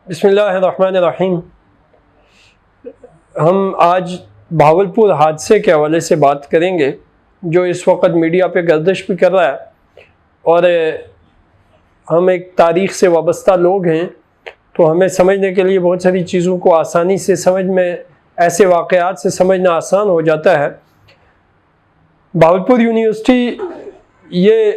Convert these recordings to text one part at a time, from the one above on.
بسم اللہ الرحمن الرحیم۔ ہم آج بہاولپور حادثے کے حوالے سے بات کریں گے جو اس وقت میڈیا پہ گردش بھی کر رہا ہے، اور ہم ایک تاریخ سے وابستہ لوگ ہیں تو ہمیں سمجھنے کے لیے بہت ساری چیزوں کو آسانی سے سمجھ میں، ایسے واقعات سے سمجھنا آسان ہو جاتا ہے۔ بہاولپور یونیورسٹی یہ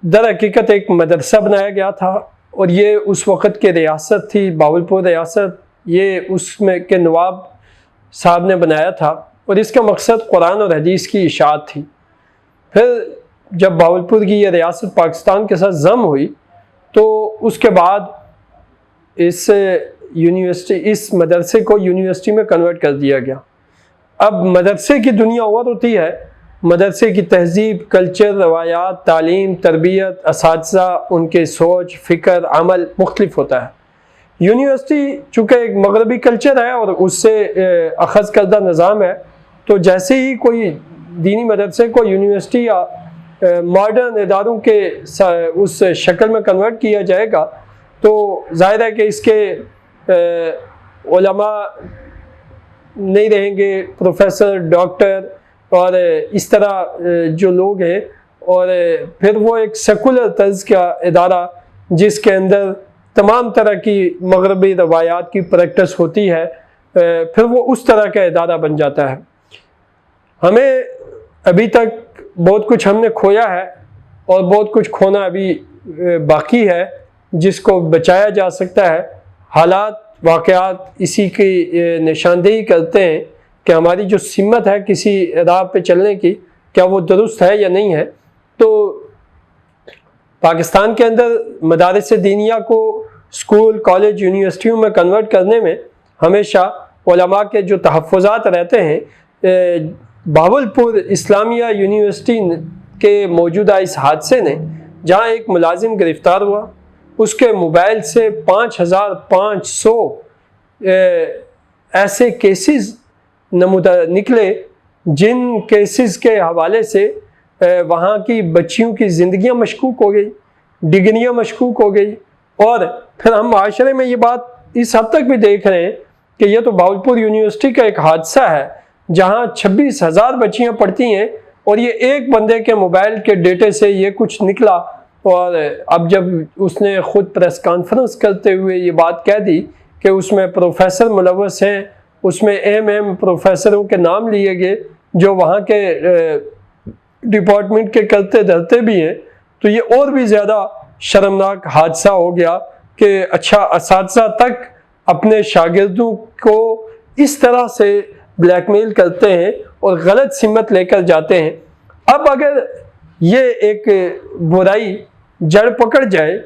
در حقیقت ایک مدرسہ بنایا گیا تھا، اور یہ اس وقت کے ریاست تھی، بہاولپور ریاست، یہ اس میں کے نواب صاحب نے بنایا تھا، اور اس کا مقصد قرآن اور حدیث کی اشاعت تھی۔ پھر جب بہاولپور کی یہ ریاست پاکستان کے ساتھ ضم ہوئی تو اس کے بعد اس مدرسے کو یونیورسٹی میں کنورٹ کر دیا گیا۔ اب مدرسے کی دنیا اور ہوتی ہے، مدرسے کی تہذیب، کلچر، روایات، تعلیم، تربیت، اساتذہ، ان کے سوچ، فکر، عمل مختلف ہوتا ہے۔ یونیورسٹی چونکہ ایک مغربی کلچر ہے اور اس سے اخذ کردہ نظام ہے، تو جیسے ہی کوئی دینی مدرسے کو یونیورسٹی یا ماڈرن اداروں کے اس شکل میں کنورٹ کیا جائے گا تو ظاہر ہے کہ اس کے علماء نہیں رہیں گے، پروفیسر، ڈاکٹر اور اس طرح جو لوگ ہیں، اور پھر وہ ایک سیکولر طرز کا ادارہ جس کے اندر تمام طرح کی مغربی روایات کی پریکٹس ہوتی ہے، پھر وہ اس طرح کا ادارہ بن جاتا ہے۔ ہمیں ابھی تک بہت کچھ ہم نے کھویا ہے اور بہت کچھ کھونا ابھی باقی ہے جس کو بچایا جا سکتا ہے۔ حالات، واقعات اسی کی نشاندہی کرتے ہیں کہ ہماری جو سمت ہے کسی راہ پہ چلنے کی، کیا وہ درست ہے یا نہیں ہے۔ تو پاکستان کے اندر مدارس دینیہ کو اسکول، کالج، یونیورسٹیوں میں کنورٹ کرنے میں ہمیشہ علماء کے جو تحفظات رہتے ہیں۔ بہاولپور اسلامیہ یونیورسٹی کے موجودہ اس حادثے نے، جہاں ایک ملازم گرفتار ہوا، اس کے موبائل سے 5500 ایسے کیسز نکلے جن کیسز کے حوالے سے وہاں کی بچیوں کی زندگیاں مشکوک ہو گئی، ڈگریاں مشکوک ہو گئی، اور پھر ہم معاشرے میں یہ بات اس حد تک بھی دیکھ رہے ہیں کہ یہ تو بہاولپور یونیورسٹی کا ایک حادثہ ہے جہاں 26,000 بچیاں پڑھتی ہیں، اور یہ ایک بندے کے موبائل کے ڈیٹے سے یہ کچھ نکلا۔ اور اب جب اس نے خود پریس کانفرنس کرتے ہوئے یہ بات کہہ دی کہ اس میں پروفیسر ملوث ہیں، اس میں ایم پروفیسروں کے نام لیے گئے جو وہاں کے ڈپارٹمنٹ کے کرتے دھرتے بھی ہیں، تو یہ اور بھی زیادہ شرمناک حادثہ ہو گیا کہ اچھا اساتذہ تک اپنے شاگردوں کو اس طرح سے بلیک میل کرتے ہیں اور غلط سمت لے کر جاتے ہیں۔ اب اگر یہ ایک برائی جڑ پکڑ جائے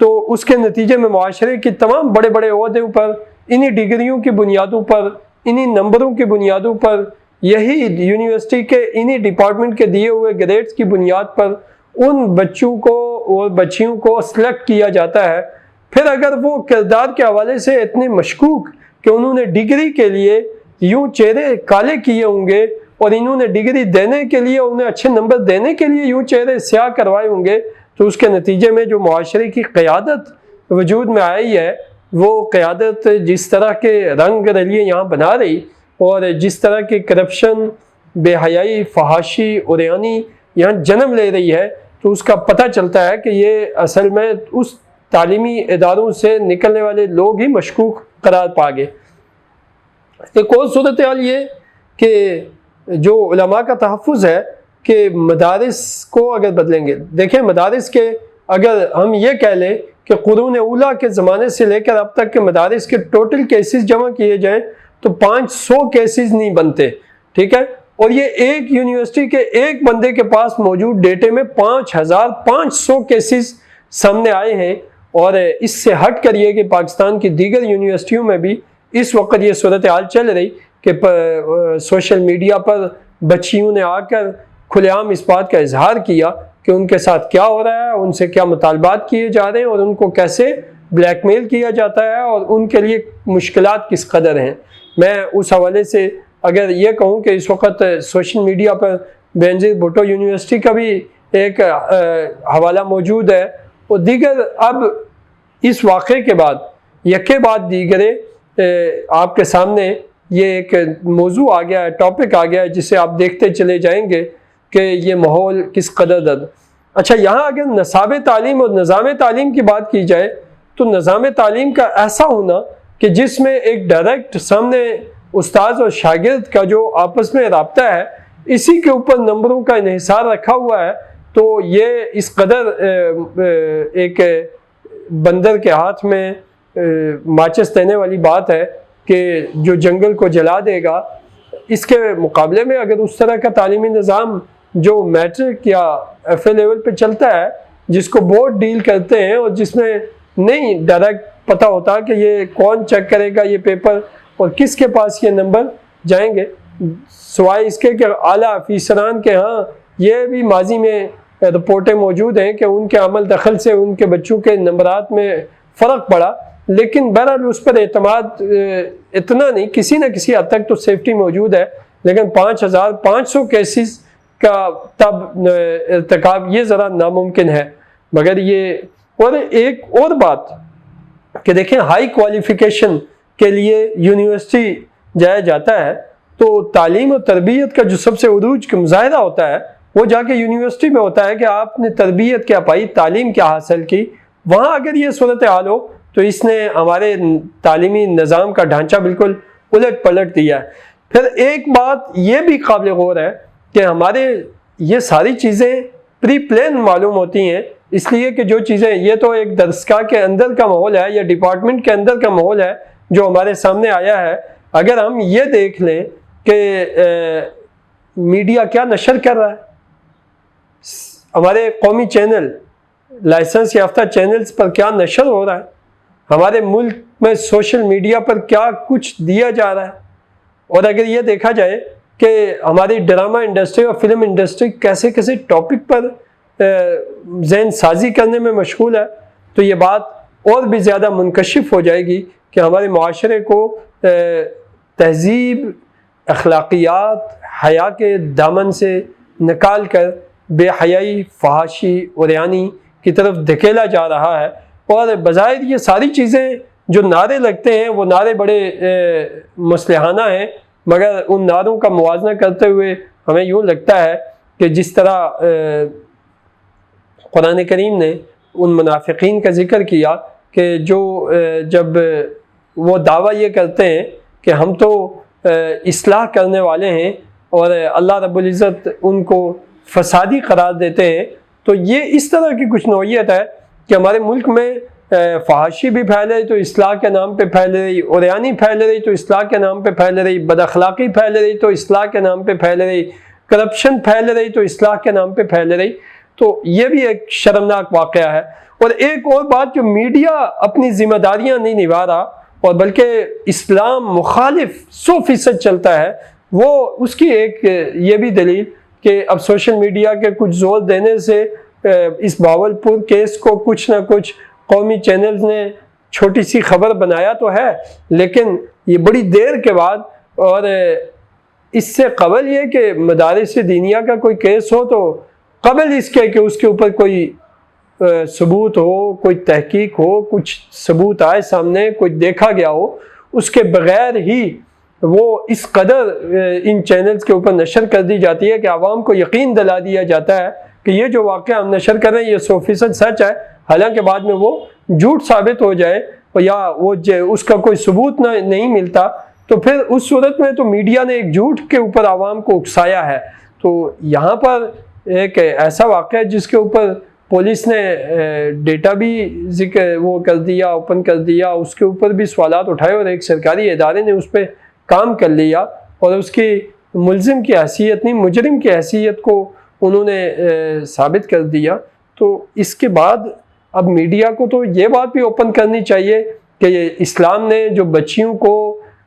تو اس کے نتیجے میں معاشرے کی تمام بڑے بڑے عہدوں پر، انہی ڈگریوں کی بنیادوں پر، انہی نمبروں کی بنیادوں پر، یہی یونیورسٹی کے انہی ڈپارٹمنٹ کے دیے ہوئے گریڈز کی بنیاد پر ان بچوں کو اور بچیوں کو سلیکٹ کیا جاتا ہے۔ پھر اگر وہ کردار کے حوالے سے اتنے مشکوک کہ انہوں نے ڈگری کے لیے یوں چہرے کالے کیے ہوں گے، اور انہوں نے ڈگری دینے کے لیے، انہیں اچھے نمبر دینے کے لیے یوں چہرے سیاہ کروائے ہوں گے، تو اس کے نتیجے میں جو معاشرے کی قیادت وجود میں آئی ہے، وہ قیادت جس طرح کے رنگ رلیے یہاں بنا رہی، اور جس طرح کی کرپشن، بے حیائی، فحاشی، عریانی یہاں جنم لے رہی ہے، تو اس کا پتہ چلتا ہے کہ یہ اصل میں اس تعلیمی اداروں سے نکلنے والے لوگ ہی مشکوک قرار پا گئے۔ ایک اور صورتحال یہ کہ جو علماء کا تحفظ ہے کہ مدارس کو اگر بدلیں گے، دیکھیں مدارس کے، اگر ہم یہ کہہ لیں کہ قرون اولیٰ کے زمانے سے لے کر اب تک کے مدارس کے ٹوٹل کیسز جمع کیے جائیں تو 500 کیسز نہیں بنتے، ٹھیک ہے؟ اور یہ ایک یونیورسٹی کے ایک بندے کے پاس موجود ڈیٹے میں 5500 کیسز سامنے آئے ہیں۔ اور اس سے ہٹ کر یہ کہ پاکستان کی دیگر یونیورسٹیوں میں بھی اس وقت یہ صورتحال چل رہی کہ سوشل میڈیا پر بچیوں نے آ کر کھلے عام اس بات کا اظہار کیا کہ ان کے ساتھ کیا ہو رہا ہے، ان سے کیا مطالبات کیے جا رہے ہیں، اور ان کو کیسے بلیک میل کیا جاتا ہے، اور ان کے لیے مشکلات کس قدر ہیں۔ میں اس حوالے سے اگر یہ کہوں کہ اس وقت سوشل میڈیا پر بینظیر بھٹو یونیورسٹی کا بھی ایک حوالہ موجود ہے، اور دیگر اب اس واقعے کے بعد یکے بعد دیگرے آپ کے سامنے یہ ایک موضوع آ گیا ہے، ٹاپک آ گیا ہے، جسے آپ دیکھتے چلے جائیں گے کہ یہ ماحول کس قدر درد۔ اچھا، یہاں اگر نصاب تعلیم اور نظام تعلیم کی بات کی جائے تو نظام تعلیم کا ایسا ہونا کہ جس میں ایک ڈائریکٹ سامنے استاذ اور شاگرد کا جو آپس میں رابطہ ہے، اسی کے اوپر نمبروں کا انحصار رکھا ہوا ہے، تو یہ اس قدر ایک بندر کے ہاتھ میں ماچس دینے والی بات ہے کہ جو جنگل کو جلا دے گا۔ اس کے مقابلے میں اگر اس طرح کا تعلیمی نظام جو میٹرک یا ایف اے لیول پہ چلتا ہے، جس کو بورڈ ڈیل کرتے ہیں اور جس میں نہیں ڈائریکٹ پتہ ہوتا کہ یہ کون چیک کرے گا یہ پیپر اور کس کے پاس یہ نمبر جائیں گے، سوائے اس کے کہ اعلیٰ افسران کے ہاں یہ بھی ماضی میں رپورٹیں موجود ہیں کہ ان کے عمل دخل سے ان کے بچوں کے نمبرات میں فرق پڑا، لیکن بہرحال اس پر اعتماد اتنا نہیں، کسی نہ کسی حد تک تو سیفٹی موجود ہے، لیکن 5500 کیسز کا تب ارتکاب یہ ذرا ناممکن ہے۔ مگر یہ اور ایک اور بات کہ دیکھیں، ہائی کوالیفیکیشن کے لیے یونیورسٹی جایا جاتا ہے تو تعلیم و تربیت کا جو سب سے عروج کا مظاہرہ ہوتا ہے وہ جا کے یونیورسٹی میں ہوتا ہے کہ آپ نے تربیت کیا پائی، تعلیم کیا حاصل کی۔ وہاں اگر یہ صورتحال ہو تو اس نے ہمارے تعلیمی نظام کا ڈھانچہ بالکل الٹ پلٹ دیا ہے۔ پھر ایک بات یہ بھی قابل غور ہے کہ ہمارے یہ ساری چیزیں پری پلان معلوم ہوتی ہیں، اس لیے کہ جو چیزیں یہ تو ایک درسگاہ کے اندر کا ماحول ہے یا ڈپارٹمنٹ کے اندر کا ماحول ہے جو ہمارے سامنے آیا ہے۔ اگر ہم یہ دیکھ لیں کہ میڈیا کیا نشر کر رہا ہے، ہمارے قومی چینل، لائسنس یافتہ چینلز پر کیا نشر ہو رہا ہے، ہمارے ملک میں سوشل میڈیا پر کیا کچھ دیا جا رہا ہے، اور اگر یہ دیکھا جائے کہ ہماری ڈرامہ انڈسٹری اور فلم انڈسٹری کیسے کیسے ٹاپک پر ذہن سازی کرنے میں مشغول ہے، تو یہ بات اور بھی زیادہ منکشف ہو جائے گی کہ ہمارے معاشرے کو تہذیب، اخلاقیات، حیا کے دامن سے نکال کر بے حیائی، فحاشی، عریانی کی طرف دھکیلا جا رہا ہے۔ اور بظاہر یہ ساری چیزیں جو نعرے لگتے ہیں وہ نعرے بڑے مصلحانہ ہیں، مگر ان نعروں کا موازنہ کرتے ہوئے ہمیں یوں لگتا ہے کہ جس طرح قرآن کریم نے ان منافقین کا ذکر کیا کہ جو جب وہ دعویٰ یہ کرتے ہیں کہ ہم تو اصلاح کرنے والے ہیں اور اللہ رب العزت ان کو فسادی قرار دیتے ہیں، تو یہ اس طرح کی کچھ نوعیت ہے کہ ہمارے ملک میں فحاشی بھی پھیل رہی تو اصلاح کے نام پہ پھیل رہی، عریانی پھیل رہی تو اصلاح کے نام پہ پھیل رہی، بد اخلاقی پھیل رہی تو اصلاح کے نام پہ پھیل رہی، کرپشن پھیل رہی تو اصلاح کے نام پہ پھیل رہی۔ تو یہ بھی ایک شرمناک واقعہ ہے۔ اور ایک اور بات، جو میڈیا اپنی ذمہ داریاں نہیں نبھا رہا اور بلکہ اسلام مخالف 100% چلتا ہے، وہ اس کی ایک یہ بھی دلیل کہ اب سوشل میڈیا کے کچھ زور دینے سے اس بھاولپور کیس کو کچھ نہ کچھ قومی چینلز نے چھوٹی سی خبر بنایا تو ہے، لیکن یہ بڑی دیر کے بعد، اور اس سے قبل یہ کہ مدارس دینیہ کا کوئی کیس ہو تو قبل اس کے کہ اس کے اوپر کوئی ثبوت ہو، کوئی تحقیق ہو، کچھ ثبوت آئے سامنے، کوئی دیکھا گیا ہو، اس کے بغیر ہی وہ اس قدر ان چینلز کے اوپر نشر کر دی جاتی ہے کہ عوام کو یقین دلا دیا جاتا ہے کہ یہ جو واقعہ ہم نشر کر رہے ہیں یہ 100% سچ ہے، حالانکہ بعد میں وہ جھوٹ ثابت ہو جائے یا وہ اس کا کوئی ثبوت نہیں ملتا، تو پھر اس صورت میں تو میڈیا نے ایک جھوٹ کے اوپر عوام کو اکسایا ہے۔ تو یہاں پر ایک ایسا واقعہ ہے جس کے اوپر پولیس نے ڈیٹا بھی ذکر وہ کر دیا، اوپن کر دیا، اس کے اوپر بھی سوالات اٹھائے اور ایک سرکاری ادارے نے اس پہ کام کر لیا اور اس کی ملزم کی حیثیت نہیں، مجرم کی حیثیت کو انہوں نے ثابت کر دیا۔ تو اس کے بعد اب میڈیا کو تو یہ بات بھی اوپن کرنی چاہیے کہ اسلام نے جو بچیوں کو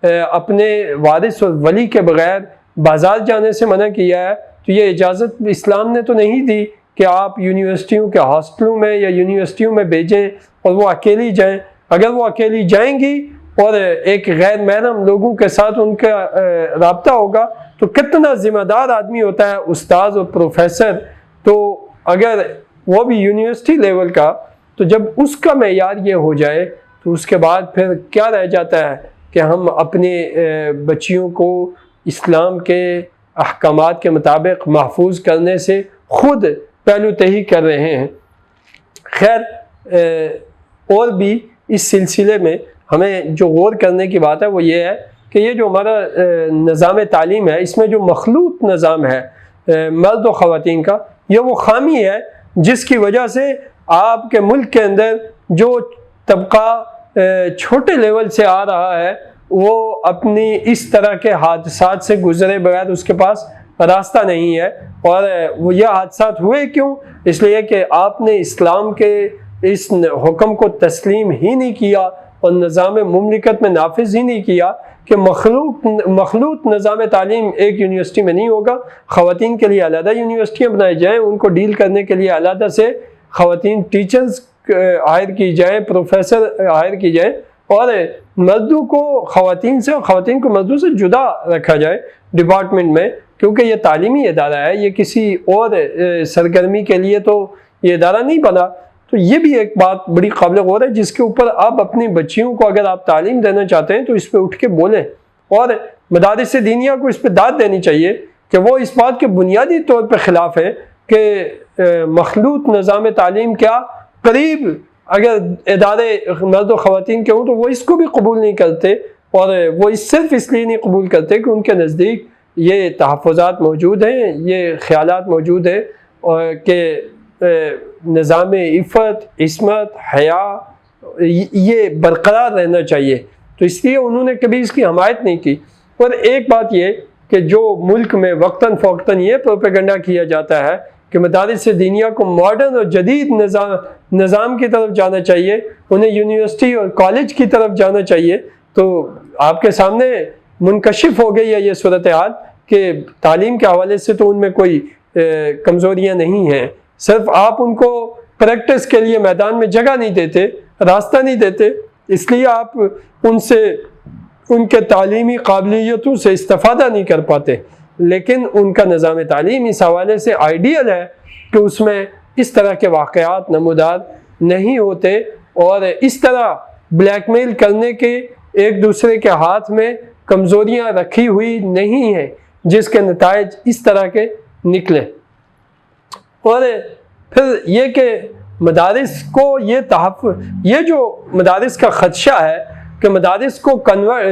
اپنے وارث اور ولی کے بغیر بازار جانے سے منع کیا ہے، تو یہ اجازت اسلام نے تو نہیں دی کہ آپ یونیورسٹیوں کے ہاسٹلوں میں یا یونیورسٹیوں میں بھیجیں اور وہ اکیلی جائیں۔ اگر وہ اکیلی جائیں گی اور ایک غیر محرم لوگوں کے ساتھ ان کا رابطہ ہوگا تو کتنا ذمہ دار آدمی ہوتا ہے استاذ اور پروفیسر، تو اگر وہ بھی یونیورسٹی لیول کا، تو جب اس کا معیار یہ ہو جائے تو اس کے بعد پھر کیا رہ جاتا ہے کہ ہم اپنے بچیوں کو اسلام کے احکامات کے مطابق محفوظ کرنے سے خود پہلو تہی کر رہے ہیں۔ خیر اور بھی اس سلسلے میں ہمیں جو غور کرنے کی بات ہے وہ یہ ہے کہ یہ جو ہمارا نظام تعلیم ہے، اس میں جو مخلوط نظام ہے مرد و خواتین کا، یہ وہ خامی ہے جس کی وجہ سے آپ کے ملک کے اندر جو طبقہ چھوٹے لیول سے آ رہا ہے وہ اپنی اس طرح کے حادثات سے گزرے بغیر اس کے پاس راستہ نہیں ہے۔ اور وہ یہ حادثات ہوئے کیوں؟ اس لیے کہ آپ نے اسلام کے اس حکم کو تسلیم ہی نہیں کیا اور نظام مملکت میں نافذ ہی نہیں کیا کہ مخلوط نظام تعلیم ایک یونیورسٹی میں نہیں ہوگا، خواتین کے لیے علیحدہ یونیورسٹیاں بنائی جائیں، ان کو ڈیل کرنے کے لیے علیحدہ سے خواتین ٹیچرز ہائر کی جائیں، پروفیسر ہائر کی جائیں، اور مردوں کو خواتین سے اور خواتین کو مردوں سے جدا رکھا جائے ڈپارٹمنٹ میں، کیونکہ یہ تعلیمی ادارہ ہے، یہ کسی اور سرگرمی کے لیے تو یہ ادارہ نہیں بنا۔ تو یہ بھی ایک بات بڑی قابل غور ہے جس کے اوپر آپ اپنی بچیوں کو اگر آپ تعلیم دینا چاہتے ہیں تو اس پہ اٹھ کے بولیں، اور مدارس دینیہ کو اس پہ داد دینی چاہیے کہ وہ اس بات کے بنیادی طور پہ خلاف ہے کہ مخلوط نظام تعلیم کیا قریب اگر ادارے مرد و خواتین کے ہوں تو وہ اس کو بھی قبول نہیں کرتے، اور وہ صرف اس لیے نہیں قبول کرتے کہ ان کے نزدیک یہ تحفظات موجود ہیں، یہ خیالات موجود ہیں اور کہ نظام عفت، عصمت، حیا یہ برقرار رہنا چاہیے، تو اس لیے انہوں نے کبھی اس کی حمایت نہیں کی۔ اور ایک بات یہ کہ جو ملک میں وقتاً فوقتاً یہ پروپیگنڈا کیا جاتا ہے کہ مدارس دینیہ کو ماڈرن اور جدید نظام کی طرف جانا چاہیے، انہیں یونیورسٹی اور کالج کی طرف جانا چاہیے، تو آپ کے سامنے منکشف ہو گئی ہے یہ صورتحال کہ تعلیم کے حوالے سے تو ان میں کوئی کمزوریاں نہیں ہیں، صرف آپ ان کو پریکٹس کے لیے میدان میں جگہ نہیں دیتے، راستہ نہیں دیتے، اس لیے آپ ان سے ان کے تعلیمی قابلیتوں سے استفادہ نہیں کر پاتے۔ لیکن ان کا نظام تعلیم اس حوالے سے آئیڈیل ہے کہ اس میں اس طرح کے واقعات نمودار نہیں ہوتے، اور اس طرح بلیک میل کرنے کے ایک دوسرے کے ہاتھ میں کمزوریاں رکھی ہوئی نہیں ہیں جس کے نتائج اس طرح کے نکلے۔ اور پھر یہ کہ مدارس کو یہ جو مدارس کا خدشہ ہے کہ مدارس کو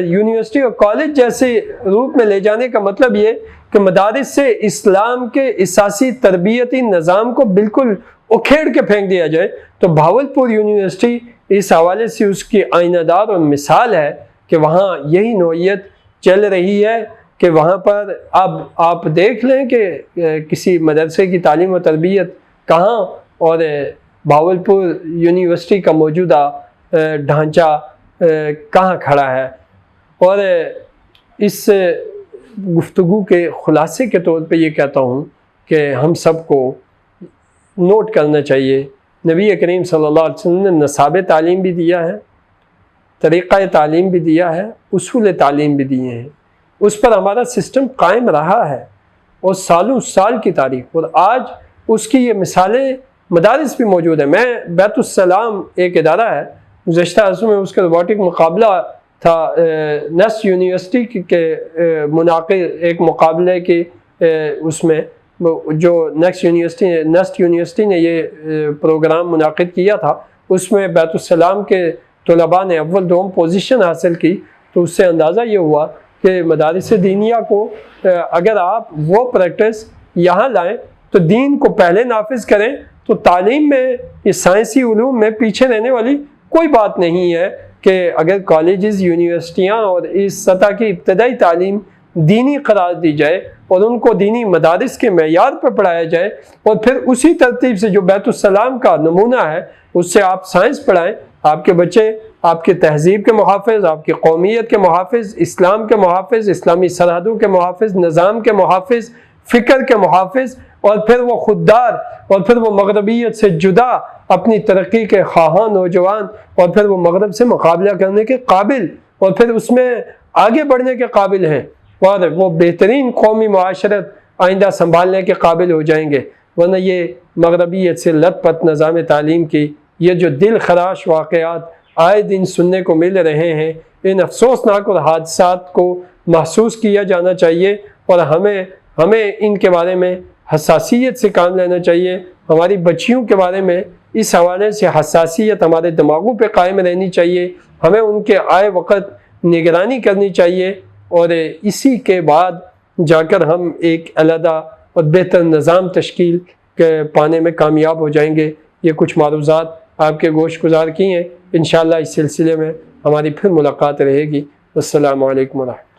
یونیورسٹی اور کالج جیسے روپ میں لے جانے کا مطلب یہ کہ مدارس سے اسلام کے اساسی تربیتی نظام کو بالکل اکھیڑ کے پھینک دیا جائے، تو بھاولپور یونیورسٹی اس حوالے سے اس کی آئینہ دار اور مثال ہے کہ وہاں یہی نوعیت چل رہی ہے کہ وہاں پر اب آپ دیکھ لیں کہ کسی مدرسے کی تعلیم و تربیت کہاں اور بھاولپور یونیورسٹی کا موجودہ ڈھانچہ کہاں کھڑا ہے۔ اور اس گفتگو کے خلاصے کے طور پہ یہ کہتا ہوں کہ ہم سب کو نوٹ کرنا چاہیے، نبی کریم صلی اللہ علیہ وسلم نے نصاب تعلیم بھی دیا ہے، طریقہ تعلیم بھی دیا ہے، اصول تعلیم بھی دیے ہیں، اس پر ہمارا سسٹم قائم رہا ہے اور سالوں سال کی تاریخ، اور آج اس کی یہ مثالیں مدارس بھی موجود ہیں۔ میں بیت السلام ایک ادارہ ہے، گزشتہ عرصوں میں اس کا روبوٹک مقابلہ تھا، نیسٹ یونیورسٹی کے منعقد ایک مقابلے کی، اس میں جو نیسٹ یونیورسٹی نے یہ پروگرام منعقد کیا تھا، اس میں بیت السلام کے طلباء نے اول دوم پوزیشن حاصل کی، تو اس سے اندازہ یہ ہوا کہ مدارس دینیہ کو اگر آپ وہ پریکٹس یہاں لائیں تو دین کو پہلے نافذ کریں تو تعلیم میں یہ سائنسی علوم میں پیچھے رہنے والی کوئی بات نہیں ہے کہ اگر کالجز، یونیورسٹیاں اور اس سطح کی ابتدائی تعلیم دینی قرار دی جائے اور ان کو دینی مدارس کے معیار پر پڑھایا جائے، اور پھر اسی ترتیب سے جو بیت السلام کا نمونہ ہے اس سے آپ سائنس پڑھائیں، آپ کے بچے آپ کی تہذیب کے محافظ، آپ کی قومیت کے محافظ، اسلام کے محافظ، اسلامی سرحدوں کے محافظ، نظام کے محافظ، فکر کے محافظ، اور پھر وہ خوددار، اور پھر وہ مغربیت سے جدا اپنی ترقی کے خواہاں نوجوان، اور پھر وہ مغرب سے مقابلہ کرنے کے قابل، اور پھر اس میں آگے بڑھنے کے قابل ہیں، اور وہ بہترین قومی معاشرت آئندہ سنبھالنے کے قابل ہو جائیں گے، ورنہ یہ مغربیت سے لت پت نظام تعلیم کی یہ جو دل خراش واقعات آئے دن سننے کو مل رہے ہیں، ان افسوسناک اور حادثات کو محسوس کیا جانا چاہیے، اور ہمیں ان کے بارے میں حساسیت سے کام لینا چاہیے۔ ہماری بچیوں کے بارے میں اس حوالے سے حساسیت ہمارے دماغوں پہ قائم رہنی چاہیے، ہمیں ان کے آئے وقت نگرانی کرنی چاہیے، اور اسی کے بعد جا کر ہم ایک علیحدہ اور بہتر نظام تشکیل پانے میں کامیاب ہو جائیں گے۔ یہ کچھ معروضات آپ کے گوش گزار کی ہیں، انشاءاللہ اس سلسلے میں ہماری پھر ملاقات رہے گی۔ السلام علیکم ورحمۃ اللہ۔